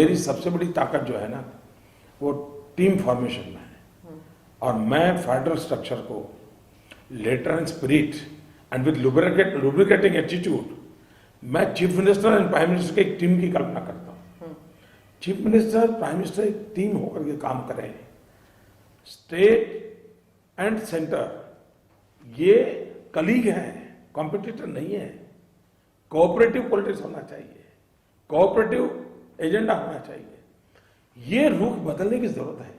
मेरी सबसे बड़ी ताकत जो है ना वो टीम फॉर्मेशन में है। और मैं फेडरल स्ट्रक्चर को letter and spirit and with lubricating attitude मैं chief minister and prime minister के एक टीम की कल्पना करता हूँ। चीफ मिनिस्टर प्राइम मिनिस्टर एक टीम होकर के काम करें, स्टेट एंड सेंटर ये कलीग हैं, कॉम्पिटिटर नहीं है। कोऑपरेटिव पॉलिटिक्स होना चाहिए, कोऑपरेटिव एजेंडा होना चाहिए। ये रुख बदलने की जरूरत है।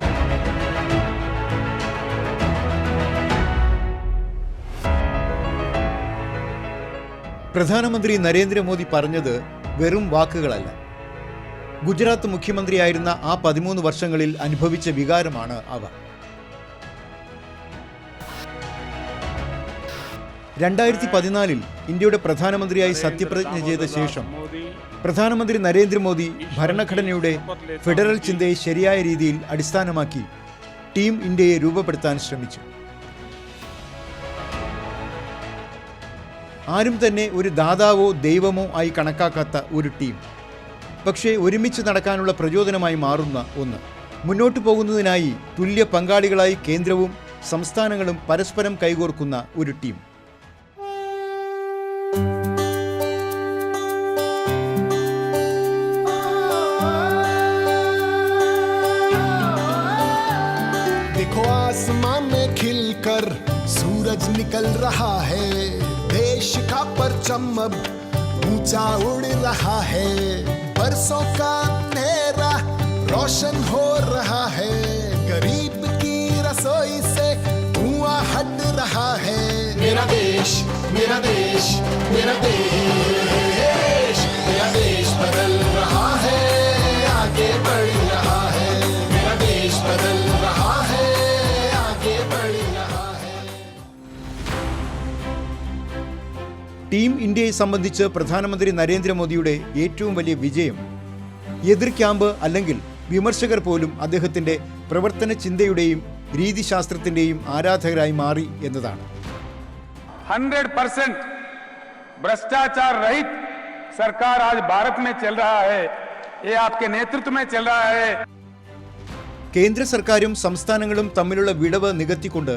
പ്രധാനമന്ത്രി നരേന്ദ്രമോദി പറഞ്ഞത് വെറും വാക്കുകളല്ല. ഗുജറാത്ത് മുഖ്യമന്ത്രിയായിരുന്ന ആ 13 വർഷങ്ങളിൽ അനുഭവിച്ച വികാരമാണ് അവ. 2014 ഇന്ത്യയുടെ പ്രധാനമന്ത്രിയായി സത്യപ്രതിജ്ഞ ചെയ്ത ശേഷം പ്രധാനമന്ത്രി നരേന്ദ്രമോദി ഭരണഘടനയുടെ ഫെഡറൽ ചിന്തയെ ശരിയായ രീതിയിൽ അടിസ്ഥാനമാക്കി ടീം ഇന്ത്യയെ രൂപപ്പെടുത്താൻ ശ്രമിച്ചു. ആരും തന്നെ ഒരു ദാതാവോ ദൈവമോ ആയി കണക്കാക്കാത്ത ഒരു ടീം, പക്ഷേ ഒരുമിച്ച് നടക്കാനുള്ള പ്രചോദനമായി മാറുന്ന ഒന്ന്. മുന്നോട്ടു പോകുന്നതിനായി തുല്യ പങ്കാളികളായി കേന്ദ്രവും സംസ്ഥാനങ്ങളും പരസ്പരം കൈകോർക്കുന്ന ഒരു ടീം. देखो आसमान में खिलकर सूरज निकल रहा है, देश का परचम अब ऊंचा उड़ रहा है, बरसों का अंधेरा रोशन हो रहा है, गरीब की रसोई से धुआं हट रहा है। मेरा देश मेरा देश मेरा देश, मेरा देश बदल रहा है, आगे बढ़ रहा है, मेरा देश बदल रहा है, आगे बढ़ रहा है। ടീം ഇന്ത്യയെ സംബന്ധിച്ച് പ്രധാനമന്ത്രി നരേന്ദ്രമോദിയുടെ ഏറ്റവും വലിയ വിജയം എതിർ ക്യാമ്പ് അല്ലെങ്കിൽ വിമർശകർ പോലും അദ്ദേഹത്തിൻ്റെ പ്രവർത്തന ചിന്തയുടെയും രീതിശാസ്ത്രത്തിൻ്റെയും ആരാധകരായി മാറി എന്നതാണ്. 100% भ्रष्टाचार रहित सरकार आज भारत में चल रहा है, ये आपके नेतृत्व में चल रहा है. കേന്ദ്ര സർക്കാരും സംസ്ഥാനങ്ങളും തമ്മിലുള്ള വിടവ് നികത്തിക്കൊണ്ട്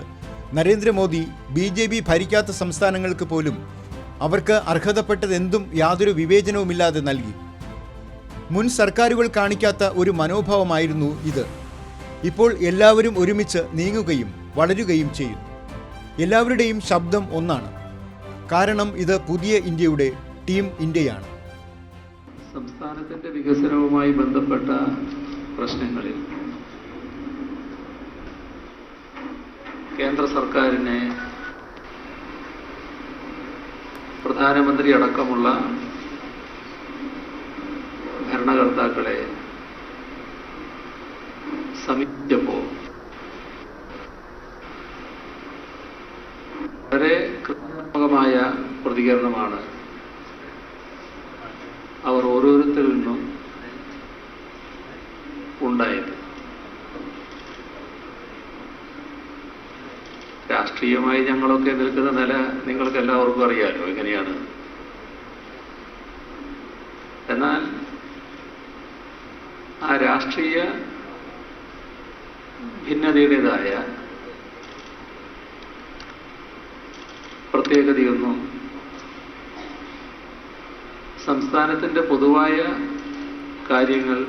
നരേന്ദ്രമോദി BJP ഭരിക്കാത്ത സംസ്ഥാനങ്ങൾക്ക് പോലും അവർക്ക് അർഹതപ്പെട്ടതെന്തും യാതൊരു വിവേചനവുമില്ലാതെ നൽകി. മുൻ സർക്കാരുകൾ കാണിക്കാത്ത ഒരു മനോഭാവമായിരുന്നു ഇത്. ഇപ്പോൾ എല്ലാവരും ഒരുമിച്ച് നീങ്ങുകയും വളരുകയും ചെയ്യും. എല്ലാവരുടെയും ശബ്ദം ഒന്നാണ്. കാരണം ഇത് പുതിയ ഇന്ത്യയുടെ ടീം ഇന്ത്യയാണ്. സംസ്ഥാനത്തിന്റെ വികസനവുമായി ബന്ധപ്പെട്ട പ്രശ്നങ്ങളിൽ കേന്ദ്ര സർക്കാരിനെ പ്രധാനമന്ത്രി അടക്കമുള്ള ഭരണകർത്താക്കളെ സമീപിച്ചപ്പോൾ വളരെ ക്രിയാത്മകമായ പ്രതികരണമാണ് അവർ ഓരോരുത്തരിൽ നിന്നും ഉണ്ടായത്. രാഷ്ട്രീയമായി ഞങ്ങളൊക്കെ നിൽക്കുന്ന നില നിങ്ങൾക്ക് എല്ലാവർക്കും അറിയാമല്ലോ എങ്ങനെയാണ്. എന്നാൽ ആ രാഷ്ട്രീയ ഭിന്നതയുടേതായ പ്രത്യേകതയൊന്നും സംസ്ഥാനത്തിൻ്റെ പൊതുവായ കാര്യങ്ങൾ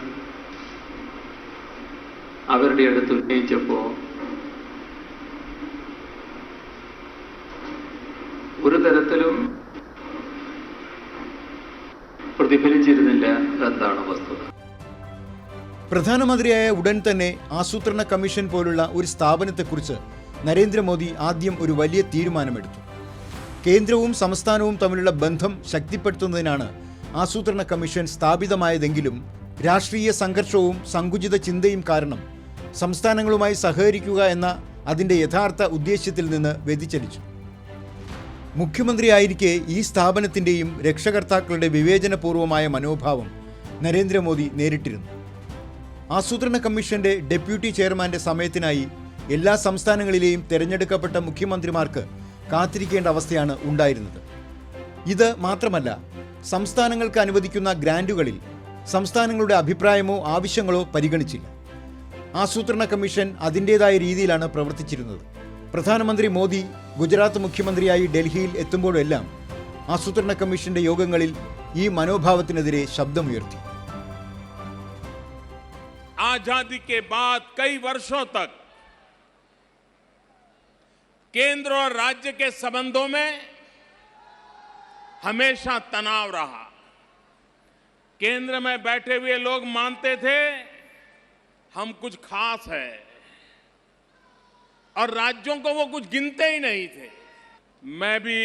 അവരുടെ അടുത്ത് ഉന്നയിച്ചപ്പോൾ ഒരു തരത്തിലും പ്രതിഫലിച്ചിരുന്നില്ല എന്നാണ് വസ്തുത. പ്രധാനമന്ത്രിയായ ഉടൻ തന്നെ ആസൂത്രണ കമ്മീഷൻ പോലുള്ള ഒരു സ്ഥാപനത്തെക്കുറിച്ച് നരേന്ദ്രമോദി ആദ്യം ഒരു വലിയ തീരുമാനമെടുത്തു. കേന്ദ്രവും സംസ്ഥാനവും തമ്മിലുള്ള ബന്ധം ശക്തിപ്പെടുത്തുന്നതിനാണ് ആസൂത്രണ കമ്മീഷൻ സ്ഥാപിതമായതെങ്കിലും രാഷ്ട്രീയ സംഘർഷവും സങ്കുചിത ചിന്തയും കാരണം സംസ്ഥാനങ്ങളുമായി സഹകരിക്കുക എന്ന അതിൻ്റെ യഥാർത്ഥ ഉദ്ദേശ്യത്തിൽ നിന്ന് വ്യതിചലിച്ചു. മുഖ്യമന്ത്രിയായിരിക്കെ ഈ സ്ഥാപനത്തിൻ്റെയും രക്ഷകർത്താക്കളുടെ വിവേചനപൂർവമായ മനോഭാവം നരേന്ദ്രമോദി നേരിട്ടിരുന്നു. ആസൂത്രണ കമ്മീഷന്റെ ഡെപ്യൂട്ടി ചെയർമാന്റെ സമയത്തിനായി എല്ലാ സംസ്ഥാനങ്ങളിലെയും തെരഞ്ഞെടുക്കപ്പെട്ട മുഖ്യമന്ത്രിമാർക്ക് കാത്തിരിക്കേണ്ട അവസ്ഥയാണ് ഉണ്ടായിരുന്നത്. ഇത് മാത്രമല്ല, സംസ്ഥാനങ്ങൾക്ക് അനുവദിക്കുന്ന ഗ്രാൻറ്റുകളിൽ സംസ്ഥാനങ്ങളുടെ അഭിപ്രായമോ ആവശ്യങ്ങളോ പരിഗണിച്ചില്ല. ആസൂത്രണ കമ്മീഷൻ അതിൻ്റേതായ രീതിയിലാണ് പ്രവർത്തിച്ചിരുന്നത്. പ്രധാനമന്ത്രി മോദി ഗുജറാത്ത് മുഖ്യമന്ത്രിയായി ഡൽഹിയിൽ എത്തുമ്പോഴെല്ലാം ആസൂത്രണ കമ്മീഷന്റെ യോഗങ്ങളിൽ ഈ മനോഭാവത്തിനെതിരെ ശബ്ദമുയർത്തി. आजादी के बाद कई वर्षों तक केंद्र और राज्य के संबंधों में हमेशा तनाव रहा. केंद्र में बैठे हुए लोग मानते थे हम कुछ खास है और राज्यों को वो कुछ गिनते ही नहीं थे. मैं भी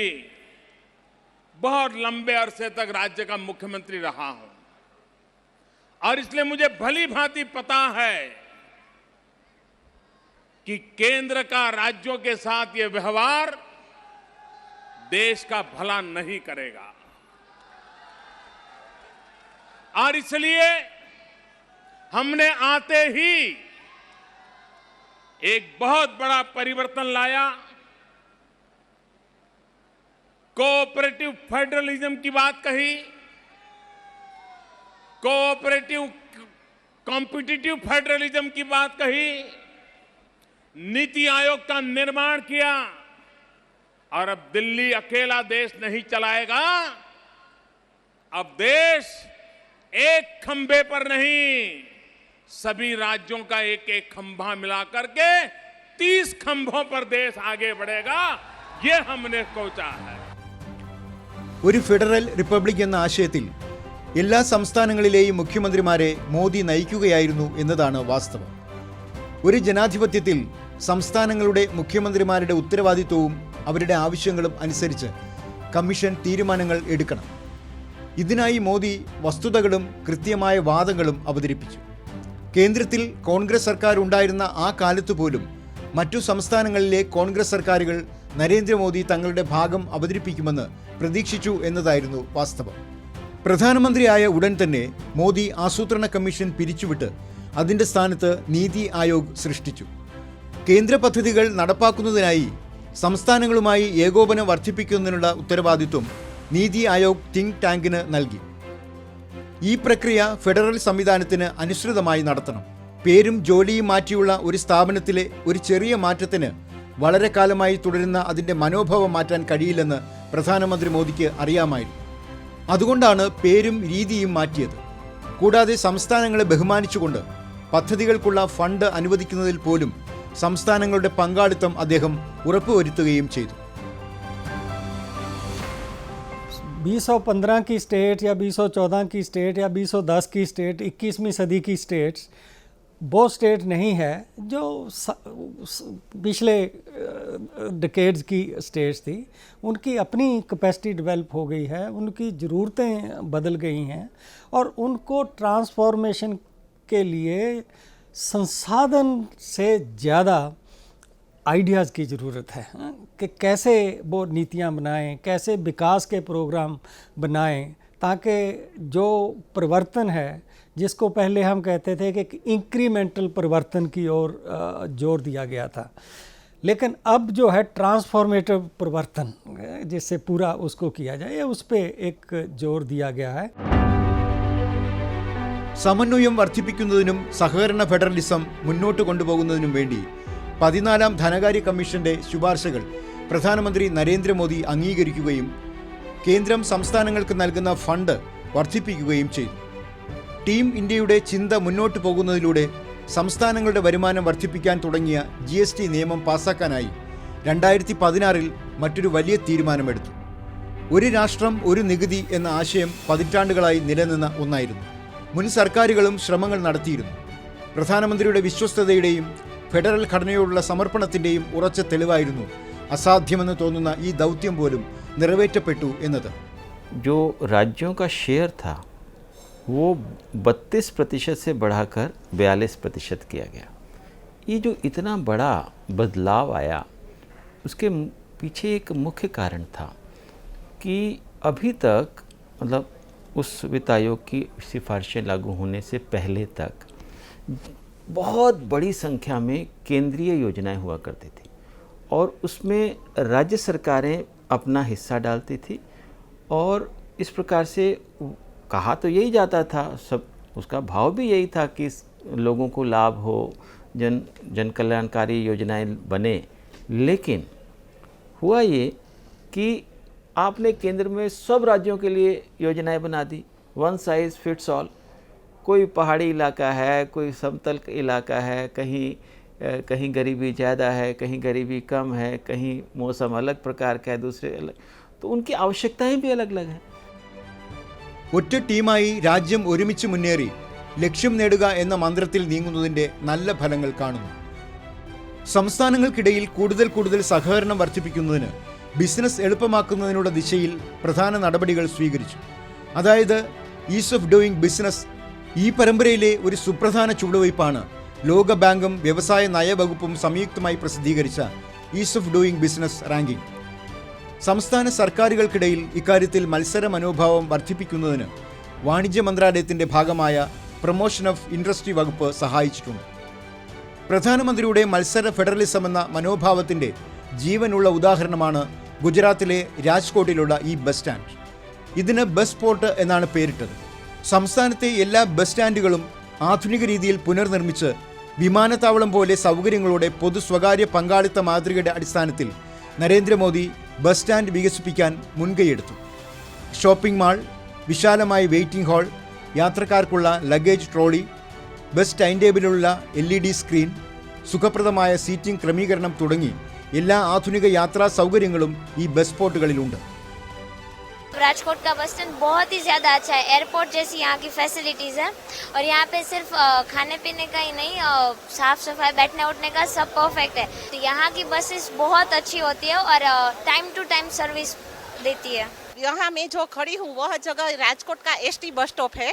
बहुत लंबे अरसे तक राज्य का मुख्यमंत्री रहा हूं और इसलिए मुझे भली भांति पता है कि केंद्र का राज्यों के साथ ये व्यवहार देश का भला नहीं करेगा. और इसलिए हमने आते ही एक बहुत बड़ा परिवर्तन लाया. कोऑपरेटिव फेडरलिज्म की बात कही, कोऑपरेटिव कॉम्पिटिटिव फेडरलिज्म की बात कही, नीति आयोग का निर्माण किया और अब दिल्ली अकेला देश नहीं चलाएगा. अब देश एक खंभे पर नहीं, सभी राज्यों का एक एक खंभा मिला करके 30 खंभों पर देश आगे बढ़ेगा. ये हमने सोचा है. ഒരു ഫെഡറൽ റിപ്പബ്ലിക് എന്ന ആശയത്തിൽ എല്ലാ സംസ്ഥാനങ്ങളിലെയും മുഖ്യമന്ത്രിമാരെ മോദി നയിക്കുകയായിരുന്നു എന്നതാണ് വാസ്തവം. ഒരു ജനാധിപത്യത്തിൽ സംസ്ഥാനങ്ങളുടെ മുഖ്യമന്ത്രിമാരുടെ ഉത്തരവാദിത്വവും അവരുടെ ആവശ്യങ്ങളും അനുസരിച്ച് കമ്മീഷൻ തീരുമാനങ്ങൾ എടുക്കണം. ഇതിനായി മോദി വസ്തുതകളും കൃത്യമായ വാദങ്ങളും അവതരിപ്പിച്ചു. കേന്ദ്രത്തിൽ കോൺഗ്രസ് സർക്കാർ ഉണ്ടായിരുന്ന ആ കാലത്തു പോലും മറ്റു സംസ്ഥാനങ്ങളിലെ കോൺഗ്രസ് സർക്കാരുകൾ നരേന്ദ്രമോദി തങ്ങളുടെ ഭാഗം അവതരിപ്പിക്കുമെന്ന് പ്രതീക്ഷിച്ചു എന്നതായിരുന്നു വാസ്തവം. പ്രധാനമന്ത്രിയായ ഉടൻ തന്നെ മോദി ആസൂത്രണ കമ്മീഷൻ പിരിച്ചുവിട്ട് അതിൻ്റെ സ്ഥാനത്ത് നീതി ആയോഗ് സൃഷ്ടിച്ചു. കേന്ദ്ര പദ്ധതികൾ നടപ്പാക്കുന്നതിനായി സംസ്ഥാനങ്ങളുമായി ഏകോപനം വർദ്ധിപ്പിക്കുന്നതിനുള്ള ഉത്തരവാദിത്വം നീതി ആയോഗ് തിങ്ക് ടാങ്കിന് നൽകി. ഈ പ്രക്രിയ ഫെഡറൽ സംവിധാനത്തിന് അനുസൃതമായി നടത്തണം. പേരും ജോലിയും മാറ്റിയുള്ള ഒരു സ്ഥാപനത്തിലെ ഒരു ചെറിയ മാറ്റത്തിന് വളരെ കാലമായി തുടരുന്ന അതിൻ്റെ മനോഭാവം മാറ്റാൻ കഴിയില്ലെന്ന് പ്രധാനമന്ത്രി മോദിക്ക് അറിയാമായിരുന്നു. അതുകൊണ്ടാണ് പേരും രീതിയും മാറ്റിയത്. കൂടാതെ സംസ്ഥാനങ്ങളെ ബഹുമാനിച്ചുകൊണ്ട് പദ്ധതികൾക്കുള്ള ഫണ്ട് അനുവദിക്കുന്നതിൽ പോലും സംസ്ഥാനങ്ങളുടെ പങ്കാളിത്തം അദ്ദേഹം ഉറപ്പുവരുത്തുകയും ചെയ്തു. 2015 की स्टेट या 2014 की स्टेट या 2010 की स्टेट, 21वीं सदी की स्टेट्स वो स्टेट नहीं है जो पिछले डिकेड्स की स्टेट्स थी. उनकी अपनी कैपेसिटी डेवलप हो गई है, उनकी ज़रूरतें बदल गई हैं और उनको ट्रांसफॉर्मेशन के लिए संसाधन से ज़्यादा आइडियाज़ की ज़रूरत है कि कैसे वो नीतियाँ बनाएं, कैसे विकास के प्रोग्राम बनाएं, ताकि जो परिवर्तन है जिसको पहले हम कहते थे कि इंक्रीमेंटल परिवर्तन की ओर जोर दिया गया था, लेकिन अब जो है ट्रांसफॉर्मेटिव परिवर्तन जिससे पूरा उसको किया जाए, उस पर एक जोर दिया गया है. സമന്വയം വർദ്ധിപ്പിക്കുന്നതിനും സഹകരണ ഫെഡറലിസം മുന്നോട്ട് കൊണ്ടുപോകുന്നതിനും വേണ്ടി 14ാം ധനകാര്യ കമ്മീഷന്റെ ശുപാർശകൾ പ്രധാനമന്ത്രി നരേന്ദ്രമോദി അംഗീകരിക്കുകയും കേന്ദ്രം സംസ്ഥാനങ്ങൾക്ക് നൽകുന്ന ഫണ്ട് വർദ്ധിപ്പിക്കുകയും ചെയ്തു. ടീം ഇന്ത്യയുടെ ചിന്ത മുന്നോട്ട് പോകുന്നതിലൂടെ സംസ്ഥാനങ്ങളുടെ വരുമാനം വർദ്ധിപ്പിക്കാൻ തുടങ്ങിയ GST നിയമം പാസാക്കാനായി 2016 മറ്റൊരു വലിയ തീരുമാനമെടുത്തു. ഒരു രാഷ്ട്രം ഒരു നികുതി എന്ന ആശയം പതിറ്റാണ്ടുകളായി നിലനിന്ന ഒന്നായിരുന്നു. മുൻ സർക്കാരുകളും ശ്രമങ്ങൾ നടത്തിയിരുന്നു. പ്രധാനമന്ത്രിയുടെ വിശ്വസ്തതയുടെയും ഫെഡറൽ ഘടനയോടുള്ള സമർപ്പണത്തിൻ്റെയും ഉറച്ച തെളിവായിരുന്നു അസാധ്യമെന്ന് തോന്നുന്ന ഈ ദൗത്യം പോലും നിറവേറ്റപ്പെട്ടു എന്നത്. जो राज्यों का शेयर था वो 32% से बढ़ाकर 42% किया गया. ये जो इतना बड़ा बदलाव आया उसके पीछे एक मुख्य कारण था कि अभी तक मतलब उस वित्त आयोग की सिफारिशें लागू होने से पहले तक बहुत बड़ी संख्या में केंद्रीय योजनाएं हुआ करती थी और उसमें राज्य सरकारें अपना हिस्सा डालती थी और इस प्रकार से कहा तो यही जाता था, सब उसका भाव भी यही था कि लोगों को लाभ हो, जन कल्याणकारी योजनाएं बने। लेकिन हुआ ये कि आपने केंद्र में सब राज्यों के लिए योजनाएं बना दी, वन साइज़ फिट्स ऑल। कोई पहाड़ी इलाका है, कोई समतल इलाका है, कहीं गरीबी ज़्यादा है, कहीं गरीबी कम है, कहीं मौसम अलग प्रकार का है, दूसरे अलग, तो उनकी आवश्यकताएं भी अलग अलग हैं। ഒറ്റ ടീമായി രാജ്യം ഒരുമിച്ച് മുന്നേറി ലക്ഷ്യം നേടുക എന്ന മന്ത്രത്തിൽ നീങ്ങുന്നതിൻ്റെ നല്ല ഫലങ്ങൾ കാണുന്നു. സംസ്ഥാനങ്ങൾക്കിടയിൽ കൂടുതൽ സഹകരണം വർദ്ധിപ്പിക്കുന്നതിന് ബിസിനസ് എളുപ്പമാക്കുന്നതിനുള്ള ദിശയിൽ പ്രധാന നടപടികൾ സ്വീകരിച്ചു. അതായത് ഈസ് ഓഫ് ഡൂയിങ് ബിസിനസ്. ഈ പരമ്പരയിലെ ഒരു സുപ്രധാന ചുവടുവയ്പ്പാണ് ലോക ബാങ്കും വ്യവസായ നയവകുപ്പും സംയുക്തമായി പ്രസിദ്ധീകരിച്ച is of doing business ranking. സംസ്ഥാന സർക്കാരുകൾക്കിടയിൽ ഇക്കാര്യത്തിൽ മത്സര മനോഭാവം വർദ്ധിപ്പിക്കുന്നതിന് വാണിജ്യ മന്ത്രാലയത്തിൻ്റെ ഭാഗമായ പ്രൊമോഷൻ ഓഫ് ഇൻഡസ്ട്രി വകുപ്പ് സഹായിച്ചിട്ടുണ്ട്. പ്രധാനമന്ത്രിയുടെ മത്സര ഫെഡറലിസം എന്ന മനോഭാവത്തിൻ്റെ ജീവനുള്ള ഉദാഹരണമാണ് ഗുജറാത്തിലെ രാജ്കോട്ടിലുള്ള ഈ ബസ് സ്റ്റാൻഡ്. ഇതിന് ബസ് പോർട്ട് എന്നാണ് പേരിട്ടത്. സംസ്ഥാനത്തെ എല്ലാ ബസ് സ്റ്റാൻഡുകളും ആധുനിക രീതിയിൽ പുനർനിർമ്മിച്ച് വിമാനത്താവളം പോലെ സൗകര്യങ്ങളോടെ പൊതു സ്വകാര്യ പങ്കാളിത്ത മാതൃകയുടെ അടിസ്ഥാനത്തിൽ നരേന്ദ്രമോദി ബസ് സ്റ്റാൻഡ് വികസിപ്പിക്കാൻ മുൻകൈയെടുത്തു. ഷോപ്പിംഗ് മാൾ, വിശാലമായ വെയിറ്റിംഗ് ഹാൾ, യാത്രക്കാർക്കുള്ള ലഗേജ് ട്രോളി, ബസ് ടൈം ടേബിളിലുള്ള LED സ്ക്രീൻ, സുഖപ്രദമായ സീറ്റിംഗ് ക്രമീകരണം തുടങ്ങി എല്ലാ ആധുനിക യാത്രാ സൗകര്യങ്ങളും ഈ ബസ് പോർട്ടുകളിലുണ്ട്. राजकोट का बस स्टैंड बहुत ही ज़्यादा अच्छा है. एयरपोर्ट जैसी यहाँ की फैसिलिटीज़ है और यहाँ पे सिर्फ खाने पीने का ही नहीं, साफ सफाई, बैठने उठने का सब परफेक्ट है. तो यहाँ की बसेस बहुत अच्छी होती है और टाइम टू टाइम सर्विस देती है. यहाँ मैं जो खड़ी हूँ वह जगह राजकोट का ST बस स्टॉप है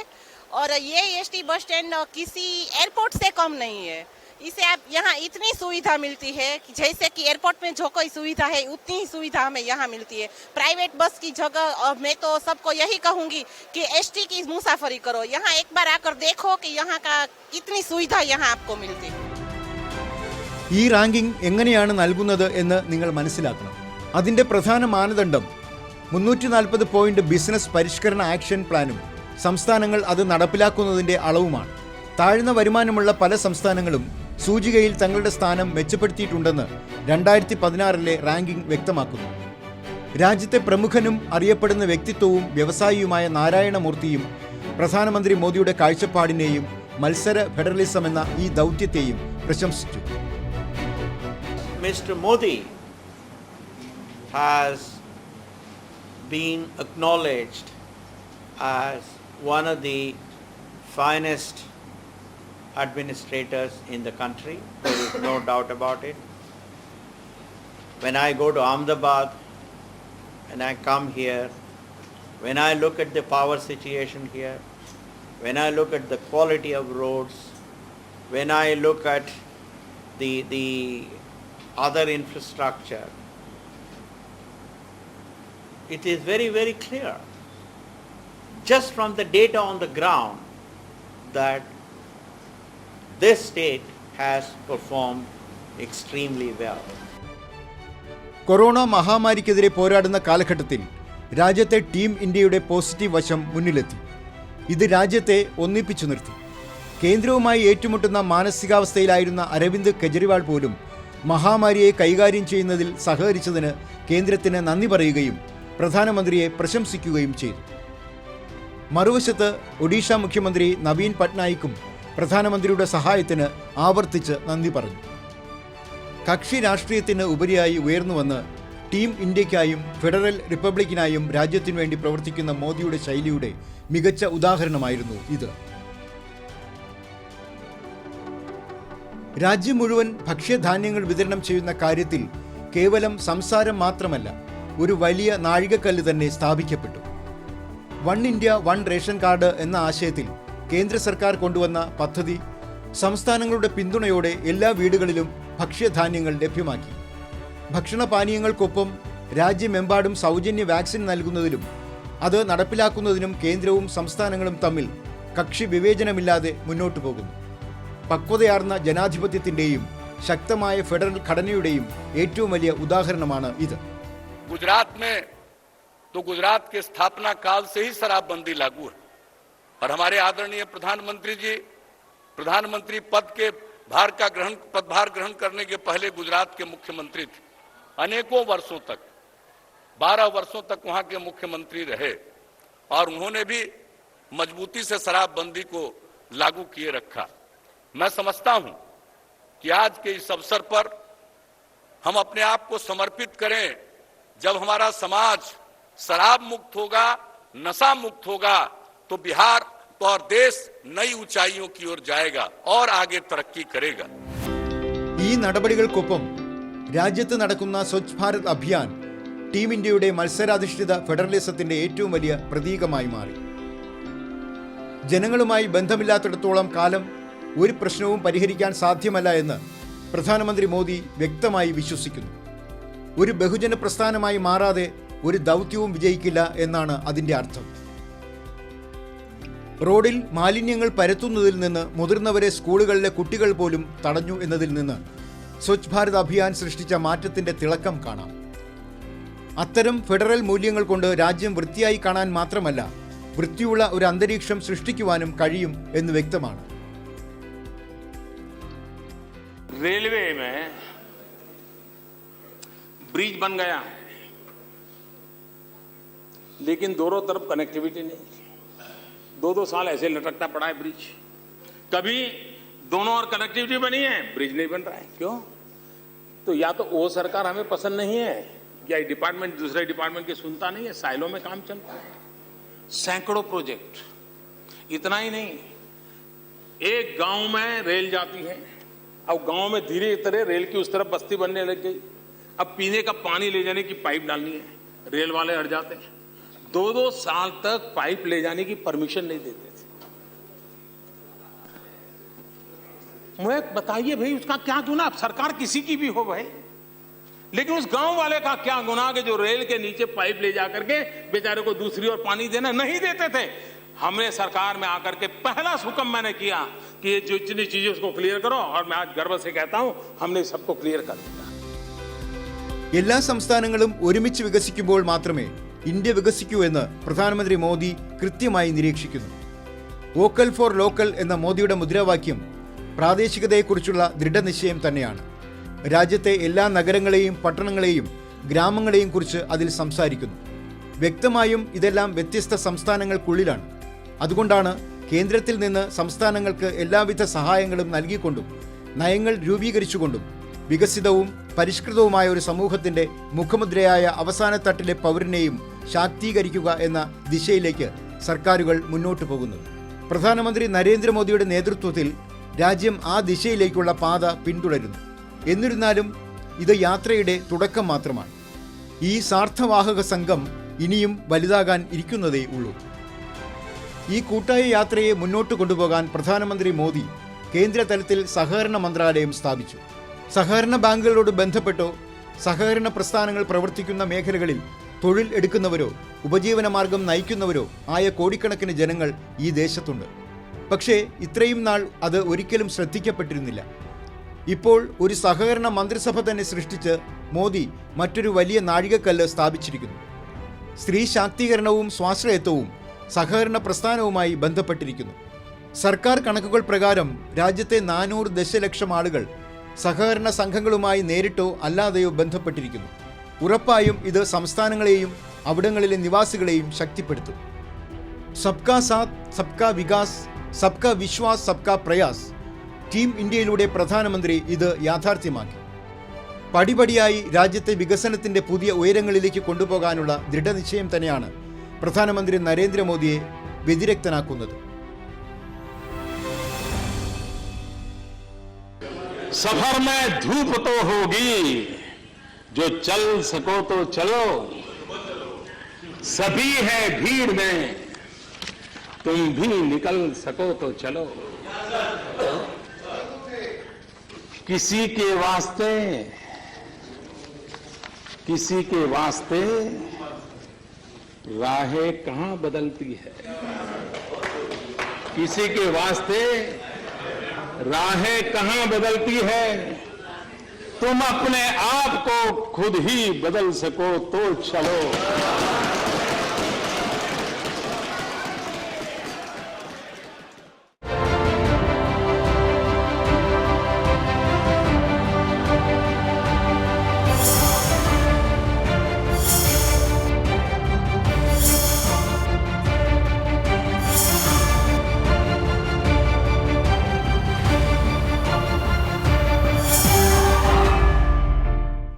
और ये ST बस स्टैंड किसी एयरपोर्ट से कम नहीं है. इसे आप यहाँ इतनी सुविधा मिलती है कि जैसे कि एयरपोर्ट में जो कोई सुविधा है उतनी ही सुविधा हमें यहाँ मिलती है. प्राइवेट बस की जगह मैं तो सबको यही कहूँगी कि ST की मुसाफरी करो, यहाँ एक बार आकर देखो कि यहाँ का कितनी सुविधा यहाँ आपको मिलती है. ഈ റാങ്കിംഗ് എങ്ങനെയാണ് നൽകുന്നത് എന്ന് നിങ്ങൾ മനസ്സിലാക്കണം. അതിൻ്റെ പ്രധാന മാനദണ്ഡം 340 പോയിന്റ് ബിസിനസ് പരിഷ്കരണ ആക്ഷൻ പ്ലാനും സംസ്ഥാനങ്ങൾ അത് നടപ്പിലാക്കുന്നതിൻ്റെ അളവുമാണ്. താഴ്ന്ന വരുമാനമുള്ള പല സംസ്ഥാനങ്ങളും സൂചികയിൽ തങ്ങളുടെ സ്ഥാനം മെച്ചപ്പെടുത്തിയിട്ടുണ്ടെന്ന് 2016 റാങ്കിംഗ് വ്യക്തമാക്കുന്നു. രാജ്യത്തെ പ്രമുഖനും അറിയപ്പെടുന്ന വ്യക്തിത്വവും വ്യവസായിയുമായ നാരായണമൂർത്തിയും പ്രധാനമന്ത്രി മോദിയുടെ കാഴ്ചപ്പാടിനെയും മത്സര ഫെഡറലിസം എന്ന ഈ ദൗത്യത്തെയും പ്രശംസിച്ചു. Mr. Modi has been acknowledged as one of the finest administrators in the country. There is no doubt about it. When I go to Ahmedabad and I come here, when I look at the power situation here, when I look at the quality of roads, when I look at the other infrastructure, it is very, very clear, just from the data on the ground, that this state has performed extremely well. Corona മഹാമാരിക്കെതിരെ പോരാടുന്ന കാലഘട്ടത്തിൽ രാജ്യത്തെ team ഇന്ത്യയുടെ positive വശം മുന്നിലെത്തി. ഇത് രാജ്യത്തെ ഒന്നിപ്പിച്ചു നിർത്തി. കേന്ദ്രവുമായി ഏറ്റുമുട്ടുന്ന മാനസികാവസ്ഥയിലായിരുന്ന അരവിന്ദ് കെജ്രിവാൾ പോലും മഹാമാരിയെ കൈകാര്യം ചെയ്യുന്നതിൽ സഹകരിച്ചതിന് കേന്ദ്രത്തിന് നന്ദി പറയുകയും പ്രധാനമന്ത്രിയെ പ്രശംസിക്കുകയും ചെയ്തു. മറുവശത്ത് ഒഡീഷ മുഖ്യമന്ത്രി നവീൻ പട്നായിക്കും പ്രധാനമന്ത്രിയുടെ സഹായത്തിന് ആവർത്തിച്ച് നന്ദി പറഞ്ഞു. കക്ഷി രാഷ്ട്രീയത്തിന് ഉപരിയായി ഉയർന്നുവന്ന് ടീം ഇന്ത്യയ്ക്കായും ഫെഡറൽ റിപ്പബ്ലിക്കിനായും രാജ്യത്തിനു വേണ്ടി പ്രവർത്തിക്കുന്ന മോദിയുടെ ശൈലിയുടെ മികച്ച ഉദാഹരണമായിരുന്നു ഇത്. രാജ്യം മുഴുവൻ ഭക്ഷ്യധാന്യങ്ങൾ വിതരണം ചെയ്യുന്ന കാര്യത്തിൽ കേവലം സംസാരം മാത്രമല്ല, ഒരു വലിയ നാഴികക്കല്ല് തന്നെ സ്ഥാപിക്കപ്പെട്ടു. One India one ration card എന്ന ആശയത്തിൽ കേന്ദ്ര സർക്കാർ കൊണ്ടുവന്ന പദ്ധതി സംസ്ഥാനങ്ങളുടെ പിന്തുണയോടെ എല്ലാ വീടുകളിലും ഭക്ഷ്യധാന്യങ്ങൾ ലഭ്യമാക്കി. ഭക്ഷണപാനീയങ്ങൾക്കൊപ്പം രാജ്യമെമ്പാടും സൗജന്യ വാക്സിൻ നൽകുന്നതിലും അത് നടപ്പിലാക്കുന്നതിനും കേന്ദ്രവും സംസ്ഥാനങ്ങളും തമ്മിൽ കക്ഷി വിവേചനമില്ലാതെ മുന്നോട്ടു പോകുന്നു. പക്വതയാർന്ന ജനാധിപത്യത്തിൻ്റെയും ശക്തമായ ഫെഡറൽ ഘടനയുടെയും ഏറ്റവും വലിയ ഉദാഹരണമാണ് ഇത്. गुजरात में तो गुजरात के स्थापना काल से ही शराबबंदी लागू है. और हमारे आदरणीय प्रधानमंत्री जी प्रधानमंत्री पद के पदभार ग्रहण करने के पहले गुजरात के मुख्यमंत्री थे। अनेकों वर्षों तक 12 वर्षों तक वहां के मुख्यमंत्री रहे और उन्होंने भी मजबूती से शराबबंदी को लागू किए रखा। मैं समझता हूं कि आज के इस अवसर पर हम अपने आप को समर्पित करें। जब हमारा समाज शराब मुक्त होगा, नशा मुक्त होगा, तो बिहार और देश नई ऊंचाइयों की ओर जाएगा और आगे तरक्की करेगा। ഈ നടപടികൾക്കൊപ്പം രാജ്യത്ത് നടക്കുന്ന സ്വച്ഛ് ഭാരത് അഭിയാൻ ടീം ഇന്ത്യയുടെ മത്സരാധിഷ്ഠിത ഫെഡറലിസത്തിന്റെ ഏറ്റവും വലിയ പ്രതീകമായി മാറി. ജനങ്ങളുമായി ബന്ധമില്ലാത്തിടത്തോളം കാലം ഒരു പ്രശ്നവും പരിഹരിക്കാൻ സാധ്യമല്ല എന്ന് പ്രധാനമന്ത്രി മോദി വ്യക്തമായി വിശ്വസിക്കുന്നു. ഒരു ബഹുജന പ്രസ്ഥാനമായി മാറാതെ ഒരു ദൗത്യവും വിജയിക്കില്ല എന്നാണ് അതിൻ്റെ അർത്ഥം. റോഡിൽ മാലിന്യങ്ങൾ പരത്തുന്നതിൽ നിന്ന് മുതിർന്നവരെ സ്കൂളുകളിലെ കുട്ടികൾ പോലും തടഞ്ഞു എന്നതിൽ നിന്ന് സ്വച്ഛ് ഭാരത് അഭിയാൻ സൃഷ്ടിച്ച മാറ്റത്തിൻ്റെ തിളക്കം കാണാം. അത്തരം ഫെഡറൽ മൂല്യങ്ങൾ കൊണ്ട് രാജ്യം വൃത്തിയായി കാണാൻ മാത്രമല്ല, വൃത്തിയുള്ള ഒരു അന്തരീക്ഷം സൃഷ്ടിക്കുവാനും കഴിയും എന്ന് വ്യക്തമാണ്. रेलवे में ब्रिज बन गया है, लेकिन दोनों तरफ कनेक्टिविटी नहीं। 2-2 साल ऐसे लटकता पड़ा है ब्रिज। कभी दोनों और कनेक्टिविटी बनी है, ब्रिज नहीं बन रहा है। क्यों? तो या तो वो सरकार हमें पसंद नहीं है, या डिपार्टमेंट दूसरे डिपार्टमेंट की सुनता नहीं है। साइलों में काम चलता है, सैकड़ों प्रोजेक्ट। इतना ही नहीं, एक गांव में रेल जाती है, अब गांव में धीरे धीरे रेल की उस तरफ बस्ती बनने लग गई। अब पीने का पानी ले जाने की पाइप डालनी है, रेल वाले हट जाते हैं। 2-2 साल तक पाइप ले जाने की परमिशन नहीं देते थे। मुझे बताइए भाई, उसका क्या गुनाह? सरकार किसी की भी हो भाई, लेकिन उस गांव वाले का क्या गुनाह कि जो रेल के नीचे पाइप ले जाकर के बेचारे को दूसरी ओर पानी देना नहीं देते थे। हमने सरकार में आकर के पहला हुक्म मैंने किया कि ये जो इतनी चीजें उसको क्लियर करो, और मैं आज गर्व से कहता हूं हमने सबको क्लियर कर दिया। എല്ലാ സംസ്ഥാനങ്ങളും ഒരുമിച്ച് വികസിക്കുമ്പോൾ മാത്രമേ ഇന്ത്യ വികസിക്കൂ എന്ന് പ്രധാനമന്ത്രി മോദി കൃത്യമായി നിരീക്ഷിക്കുന്നു. വോക്കൽ ഫോർ ലോക്കൽ എന്ന മോദിയുടെ മുദ്രാവാക്യം പ്രാദേശികതയെക്കുറിച്ചുള്ള ദൃഢനിശ്ചയം തന്നെയാണ്. രാജ്യത്തെ എല്ലാ നഗരങ്ങളെയും പട്ടണങ്ങളെയും ഗ്രാമങ്ങളെയും കുറിച്ച് അതിൽ സംസാരിക്കുന്നു. വ്യക്തമായും ഇതെല്ലാം വ്യത്യസ്ത സംസ്ഥാനങ്ങൾക്കുള്ളിലാണ്. അതുകൊണ്ടാണ് കേന്ദ്രത്തിൽ നിന്ന് സംസ്ഥാനങ്ങൾക്ക് എല്ലാവിധ സഹായങ്ങളും നൽകിക്കൊണ്ടും നയങ്ങൾ രൂപീകരിച്ചുകൊണ്ടും വികസിതവും പരിഷ്കൃതവുമായ ഒരു സമൂഹത്തിൻ്റെ മുഖമുദ്രയായ അവസാന തട്ടിലെ പൗരനെയും ശാക്തീകരിക്കുക എന്ന ദിശയിലേക്ക് സർക്കാരുകൾ മുന്നോട്ടു പോകുന്നത്. പ്രധാനമന്ത്രി നരേന്ദ്രമോദിയുടെ നേതൃത്വത്തിൽ രാജ്യം ആ ദിശയിലേക്കുള്ള പാത പിന്തുടരുന്നു. എന്നിരുന്നാലും ഇത് യാത്രയുടെ തുടക്കം മാത്രമാണ്. ഈ സാർത്ഥവാഹക സംഘം ഇനിയും വലുതാകാൻ ഇരിക്കുന്നതേ ഉള്ളൂ. ഈ കൂട്ടായ യാത്രയെ മുന്നോട്ട് കൊണ്ടുപോകാൻ പ്രധാനമന്ത്രി മോദി കേന്ദ്ര തലത്തിൽ സഹകരണ മന്ത്രാലയം സ്ഥാപിച്ചു. സഹകരണ ബാങ്കുകളോട് ബന്ധപ്പെട്ടോ സഹകരണ പ്രസ്ഥാനങ്ങൾ പ്രവർത്തിക്കുന്ന മേഖലകളിൽ തൊഴിൽ എടുക്കുന്നവരോ ഉപജീവനമാർഗം നയിക്കുന്നവരോ ആയ കോടിക്കണക്കിന് ജനങ്ങൾ ഈ ദേശത്തുണ്ട്. പക്ഷേ ഇത്രയും നാൾ അത് ഒരിക്കലും ശ്രദ്ധിക്കപ്പെട്ടിരുന്നില്ല. ഇപ്പോൾ ഒരു സഹകരണ മന്ത്രിസഭ തന്നെ സൃഷ്ടിച്ച് മോദി മറ്റൊരു വലിയ നാഴികക്കല്ല് സ്ഥാപിച്ചിരിക്കുന്നു. സ്ത്രീ ശാക്തീകരണവും സ്വാശ്രയത്വവും സഹകരണ പ്രസ്ഥാനവുമായി ബന്ധപ്പെട്ടിരിക്കുന്നു. സർക്കാർ കണക്കുകൾ പ്രകാരം രാജ്യത്തെ 400 ദശലക്ഷം ആളുകൾ സഹകരണ സംഘങ്ങളുമായി നേരിട്ടോ അല്ലാതെയോ ബന്ധപ്പെട്ടിരിക്കുന്നു. ഉറപ്പായും ഇത് സംസ്ഥാനങ്ങളെയും അവിടങ്ങളിലെ നിവാസികളെയും ശക്തിപ്പെടുത്തും. സബ്കാ സാത്ത്, സബ്കാ വികാസ്, സബ്കാ വിശ്വാസ്, സബ്കാ പ്രയാസ് ടീം ഇന്ത്യയിലൂടെ പ്രധാനമന്ത്രി ഇത് യാഥാർത്ഥ്യമാക്കി. പടിപടിയായി രാജ്യത്തെ വികസനത്തിൻ്റെ പുതിയ ഉയരങ്ങളിലേക്ക് കൊണ്ടുപോകാനുള്ള ദൃഢനിശ്ചയം തന്നെയാണ് പ്രധാനമന്ത്രി നരേന്ദ്രമോദിയെ വ്യതിരക്തനാക്കുന്നത്. सफर में धूप तो होगी, जो चल सको तो चलो, सभी है भीड़ में, तुम भी निकल सको तो चलो। किसी के वास्ते राहें कहां बदलती है, किसी के वास्ते राहें कहां बदलती है, तुम अपने आप को खुद ही बदल सको तो चलो।